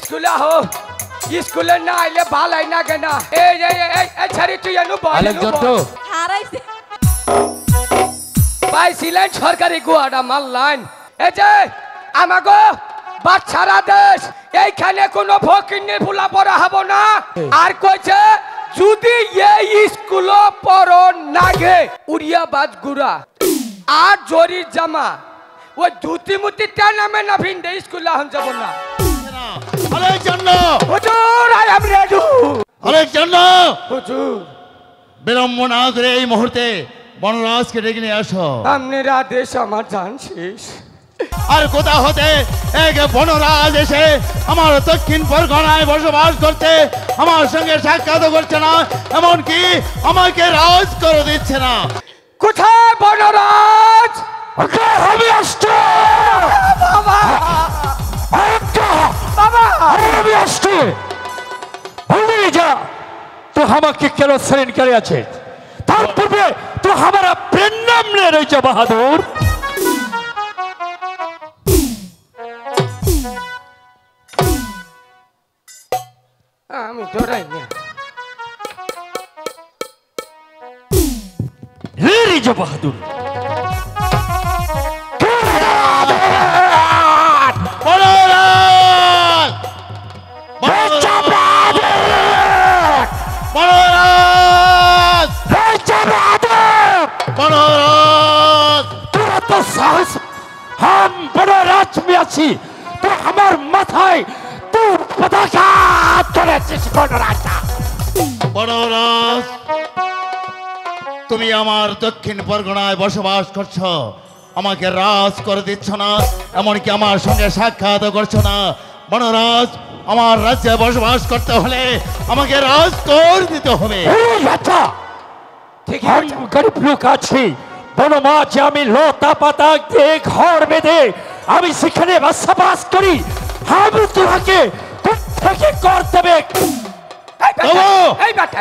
স্কুলে আহো স্কুলে না আইলে ভালো হয় না কেন এই ছাড়ি তুই এনু বল হারাইছে পাইছিলেন সরকারি গুয়াটা মারলাইন এই যে আমাগো বাচ্চারা দেশ এইখানে কোনো ফকিন্নির ফুলা পড়া হবো না আর কইছে যদি এই স্কুল পড়ো নাগে উড়িয়া বাজ গুড়া আর জরির জামা ওই ধুতি মুতি টানামে না ভিন্দে স্কুলে আহন যাব না অনেক জন্য হুজুর আই এম রেডি অনেক জন্য হুজুর বিলম্ব না করে এই মুহূর্তে বনরাজকে ডেকে নিয়ে আসো আপনার আদেশ আমার জান শেষ আর কোথা হতে এক বনরাজ এসে আমার দক্ষিণ পরগনায় বসবাস করতে আমার সঙ্গে সাক্ষাৎ করছে না এমনকি আমাকে রাজ করে দিচ্ছে না কোথায় বনরাজ আমি আসছি বাবা বাবা আমি আসছি যা তো আমাকে কেন শ্রেণ করে আছে তার পূর্বে তো हमारा प्रेम नाम ले रही जा बहादुर আমি ডরাই না ले रही जा बहादुर साहस हम बड़े राज में आছি তো আমার মাথায় তুই পতাকা ধরেছিস বনরাজা বনরাজ তুমি আমার দক্ষিণ পরগনায় বসবাস করছো আমাকে রাজ করে দিচ্ছ না এমনকি আমার সঙ্গে সাক্ষাৎ করছো না বনরাজ আমার রাজ্যে বসবাস করতে হলে আমাকে রাজ করে দিতে হবে আচ্ছা ঠিক আছে हम गरीब लोग আছি বনমাঝে আমি লতা পাতা দিয়ে ঘর বেঁধে আমি সেখানে বসবাস করি আমি তোমাকে থেকে করতে হবে এই বাটা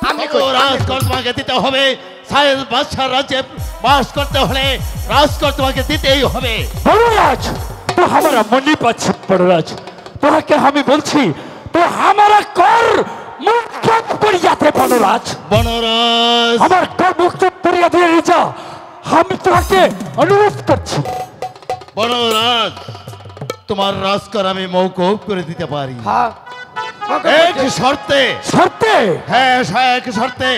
আমি রাজ কর তোমাকে দিতে হবে সাহেব বাদশাহ রাজ্যে বাস করতে হলে রাজকর তোমাকে দিতেই হবে বনরাজ তো हमारा মনি পাচ্ছে বনরাজ তোমাকে আমি বলছি তো हमारा কর মুক্ত করে যাতে বনরাজ বনরাজ আমার কর মুক্ত করে দিয়ে যা আমি তোমাকে অনুরোধ করছি বনরাজ তোমার রাজকর আমি মৌকুব করে দিতে পারি হ্যাঁ এক শর্তে শর্তে হ্যাঁ এক শর্তে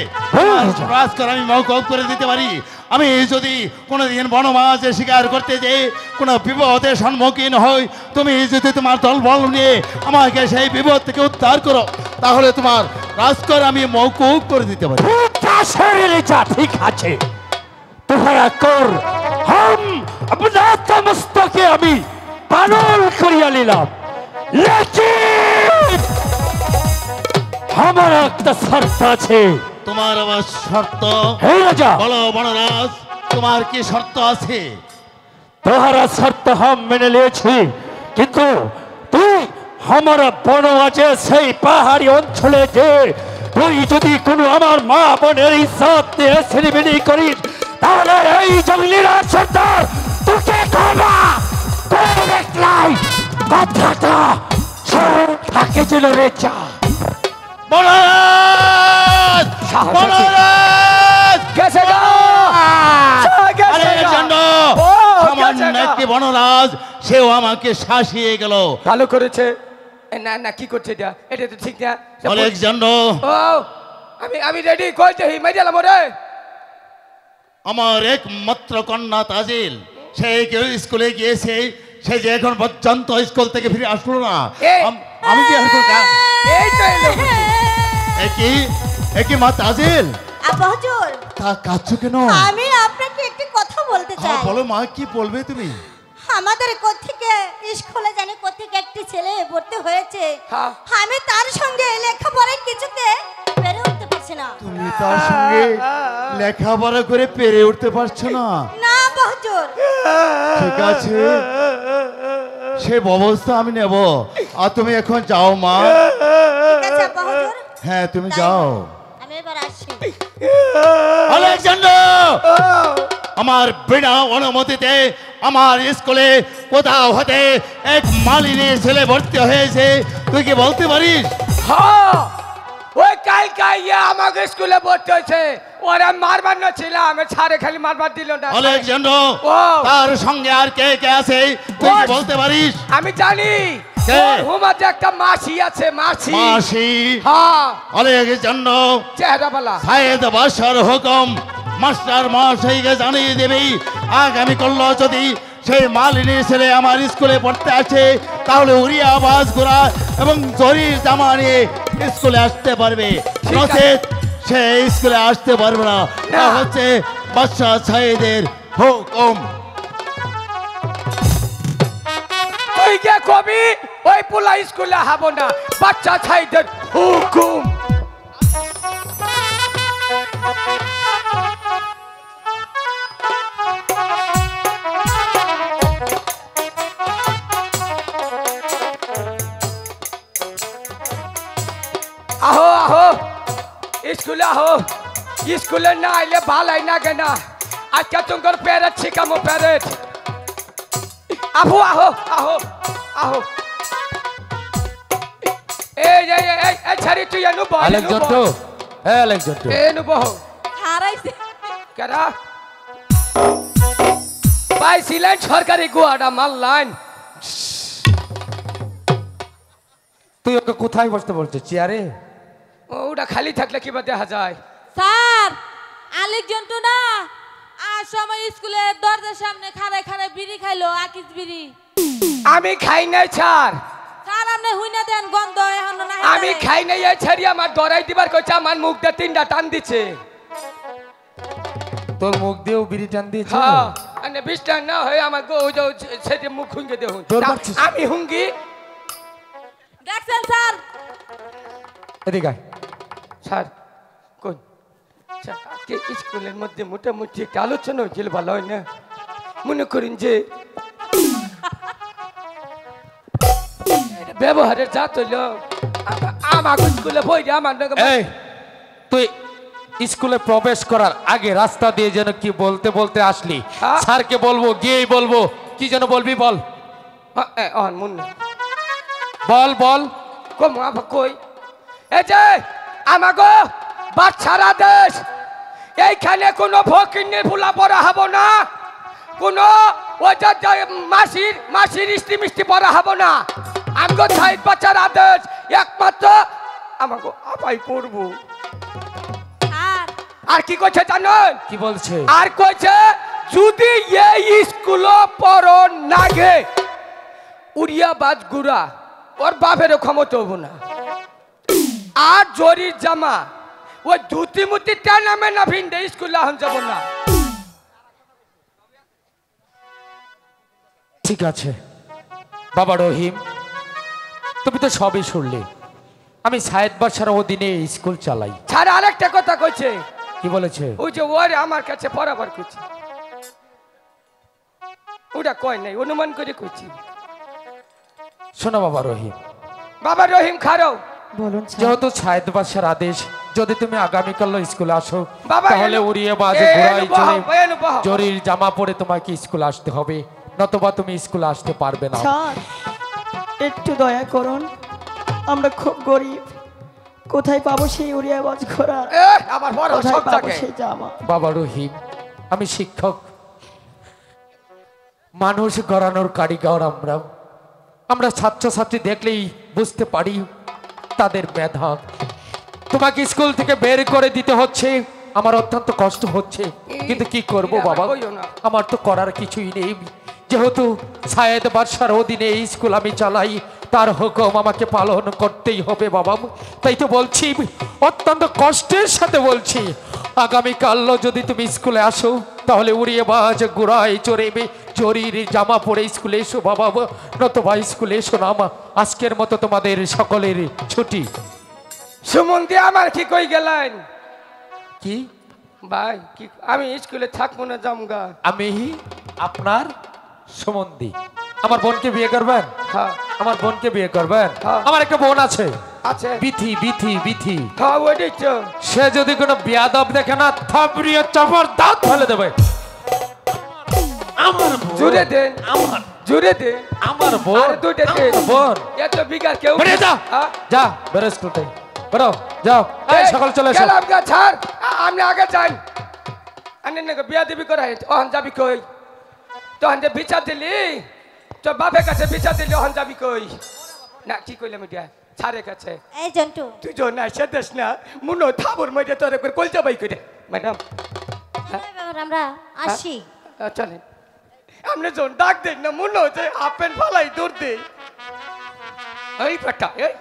রাজকর আমি মৌকুব করে দিতে পারি আমি যদি কোনোদিন বনমাঝে শিকার করতে যেয়ে কোনো বিপদের সম্মুখীন হই তুমি যদি তোমার দলবল নিয়ে আমাকে সেই বিপদ থেকে উদ্ধার করো তাহলে তোমার রাজকর আমি মৌকুব করে দিতে পারি ঠিক আছে তোমরা কর हम अपना तमस्तके আমি পালন করিয়া নিলাম लेकिन हमारा একটা শর্ত আছে তোমার আবার শর্ত হে রাজা বলো বনরাজ তোমার কি শর্ত আছে তোহারা শর্ত हम মেনে নিয়েছি কিন্তু তুই हमारा বনমাঝে সেই পাহাড়ি অঞ্চলে যে তুই যদি কোনো আমার মা বোনের ইজ্জত নিয়ে ছিনিমিনি করিস তাহলে এই জঙ্গলিরা সর্দার তোকে ক্ষমা করে দেখলাই কথাটা থাকে যেন রে চা বনরাজ বনরাজ কেসে গা আরে চন্ড সামান্য একটি বনরাজ সেও আমাকে শাসিয়ে গেল ভালো করেছে না না কি করছে এটা এটা তো ঠিক না অনেক চন্ড ও আমি রেডি কইতে হি মাইরালাম রে আমার একমাত্র কন্যা তাজিল সে কেউ স্কুলে গিয়েছে সে যে এখন পর্যন্ত স্কুল থেকে ফিরে আসলো না আমি কি এই তো এলো একই মা তাজিল আব্বা হুজুর তা কাঁদছো কেন আমি আপনাকে একটি কথা বলতে চাই বলো মা কি বলবে তুমি আমাদের কোত্থেকে স্কুলে জানি কোত্থেকে একটি ছেলে ভর্তি হয়েছে আমি তার সঙ্গে লেখাপড়ায় কিছুতে পেরে উঠতে পারছি না তুমি তার সঙ্গে লেখাপড়া করে পেরে উঠতে পারছো না না হুজুর ঠিক আছে সে ব্যবস্থা আমি নেব আর তুমি এখন যাও মা ঠিক আছে আব্বা হুজুর হ্যাঁ তুমি যাও আমি এবার আসছি আলেকজান্ডার আমার বিনা অনুমতিতে আমার স্কুলে কোথাও হতে এক মালিনী ছেলে ভর্তি হয়েছে, তুই কি বলতে পারিস? হ্যাঁ, ওই কালকে আমাকে স্কুলে ভর্তি হয়েছে। ওরা মারবার না ছিলাম, ছাড়ে খালি মারবার দিল না। অনেক জন্য ও। তার সঙ্গে আর কে কে আছে তুই কি বলতে পারিস? আমি জানি কে? ওর হুমাতে একটা মাসি আছে, মাসি। মাসি। হ্যাঁ, অনেক জন্য চেহারা বলা। সায়েদ বাদশার হুকুম মাস্টার মহাশয়কে জানিয়ে দেবি, আগামী কাল যদি সেই মালিনী ছেলে আমার স্কুলে পড়তে আসে তাহলে উড়িয়া আওয়াজ গোরা এবং জরির জামা নিয়ে স্কুলে আসতে পারবে, ঠিক আছে। নচেৎ সে স্কুলে আসতে পারবে না। তা হচ্ছে বাদশা সায়েদের হুকুম। তুই কে কবি ওই পোলা স্কুলে হব না, বাচ্চা ছাইদের হুকুম। আহো আহো স্কুলে আহো, স্কুলে না আইলে ভালাই না কেনা। আজকে তোমার প্যারেড শিখামো, প্যারেড। আহো আহো আহো আহো। এই ছাড়ি তুই এনু বহ, আলেকজন্টো, হ্যাঁ আলেকজন্টো, এনু বহ। হারাইছে কেডা পাইছিলেন সরকারি গুয়াটা মারলাইন। তুই ওকে কোথায় বসতে বলছিস? চেয়ারে? ওটা খালি থাকলে কিবা দেখা যায়? স্যার আলেক জন্তু না আর সময় স্কুলের দরজার সামনে খাড়ায় খাড়ায় বিড়ি খাইলো, আকিস বিড়ি। আমি খাই নাই ছাড়, স্যার আপনি হুইনা দেন, গন্ধ এখন না। আমি খাই নাই। এই ছাড়ি আমার দরাই দিবার কইছে, আমার মুখ দিয়ে 3টা টান দিছে। তোর মুখ দিয়েও বিড়ি টান দিয়েছে? হ্যাঁ, মানে 20টা না হয় আমার গো যাও সেটা মুখ হুঙ্গে দেহুন। তোর বাচ্চা- আমি হুঙ্গি। দেখছেন স্যার? এদিকে আয়। স্যার কোন স্যার, আজকে স্কুলের মধ্যে মোটামুটি একটা আলোচনা হয়েছিল, ভালো হয় না? মনে করেন যে এটা ব্যবহারের জাত হইল আমার স্কুলে বই আমার এই তুই স্কুলে প্রবেশ করার আগে রাস্তা দিয়ে যেন কি বলতে বলতে আসলি, হ্যাঁ? স্যারকে বলবো, গিয়েই বলবো, কি যেন বলবি বল, মনে বল বল। কম আবার কই এই যে আমাগো বাচ্চারা দেশ, এইখানে কোনো ফকিন্নি ফুলা পড়া হব না, কোনো ওই যে মাসির ইস্তি মিষ্টি পড়া হব না। আমগো সাইড বাচ্চারা দেশ একমাত্র আমাগো আপাই করবো। স্যার আর কি কইছে জানেন? কি বলছে? আর কইছে যদি এই স্কুল পড়ো নাগে উড়িয়া বাজ গুড়া ওর বাপেরও ক্ষমতা হবো না। আর জরির জামা ওই ধুতি মুতি নামে না ভিন্দে স্কুলে এখন যাব না। ঠিক আছে বাবা রহিম, তুমি তো সবই শুনলে। আমি সায়েদ বাদশার অধীনে স্কুল চালাই। ছাড়া আরেকটা কথা কইছে। কি বলেছে? ওই যে ওরে আমার কাছে পড়াবার কইছে, ওটা কয় নাই, অনুমান করে কইছি। শোনো বাবা রহিম, বাবা রহিম খারো, যেহেতু সায়েদ বাদশার আদেশ, যদি তুমি আগামীকাল স্কুলে আসো বাবা তাহলে এনো- উড়িয়ে বাজ এনো ঘোড়ায় বহাও, চড়ে এনো বহাও। জরির জামা পরে তোমাকে স্কুলে আসতে হবে, নতুবা তুমি স্কুলে আসতে পারবে না। স্যার একটু দয়া করুন, আমরা খুব গরিব, কোথায় পাবো সেই উড়িয়া বাজ ঘোড়া, আবার বড় কোথায় সব পাবো জায়গায় সেই জামা? বাবা রহিম, আমি শিক্ষক, মানুষ গড়ানোর কারিগর। আমরা ছাত্রছাত্রী দেখলেই বুঝতে পারি তাদের মেধা। তোমাকে স্কুল থেকে বের করে দিতে হচ্ছে, আমার অত্যন্ত কষ্ট হচ্ছে, কিন্তু কি করব বাবা, আমার তো করার কিছুই নেই। যেহেতু সায়েদ বাদশার অধীনে এই স্কুল আমি চালাই, তার হুকুম আমাকে পালন করতেই হবে বাবা। তাই তো বলছি, অত্যন্ত কষ্টের সাথে বলছি, আগামীকাল যদি তুমি স্কুলে আসো তাহলে উড়িয়ে বাজ গোড়ায় চড়েবে জরির জামা পরে স্কুলে এসো বাবা, নতুবা স্কুলে এসো না। আজকের মতো তোমাদের সকলের ছুটি। সুমন্তি আমার কি কই গেলেন? কি ভাই কি আমি স্কুলে থাকবো না, জামগা? আমি আপনার সুমন্দি, আমার বোনকে বিয়ে করবেন? হ্যাঁ আমার বোনকে বিয়ে করবেন? হ্যাঁ। আমার একটা বোন আছে, আছে, বিথি বিথি বিথি, হ্যাঁ ওইটাই তো। সে যদি কোনো বিয়াদব দেখে না, থাপড়িয়ে চাপার দাঁত ফেলে দেবে। আমার বোন। জুড়ে দেন আমার জুড়ে দেন আমার বোন আর দুইটা আমার দেন বোন এত বিঘার কেউ বেরিয়ে যা হ্যাঁ? যা বেরো স্কুল থেকে বেরো যাও এই সকাল চলে এসো গেলাম গা ছাড় আপনি আগে যান আনে না বিয়া দিবি করে ওহন যাবি কই তখন যে বিচার দিলি তো বাপের কাছে বিচার দিলি ওহন যাবি কই না কি কইলাম এটা ছাড়ের কাছে এই জন্টু তুই না সে দেশ না মুনো থাবর মধ্যে তোর একবার কলজা বাই করে ম্যাডাম এবার আমরা আসি চলেন আপনি যখন ডাক দেন না মুনো যে আপেন ফালাই দৌড় দে এই বেটা এই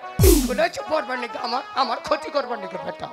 কোনো কিছু করবার নাকি আমার ক্ষতি করবার নাকি বেটা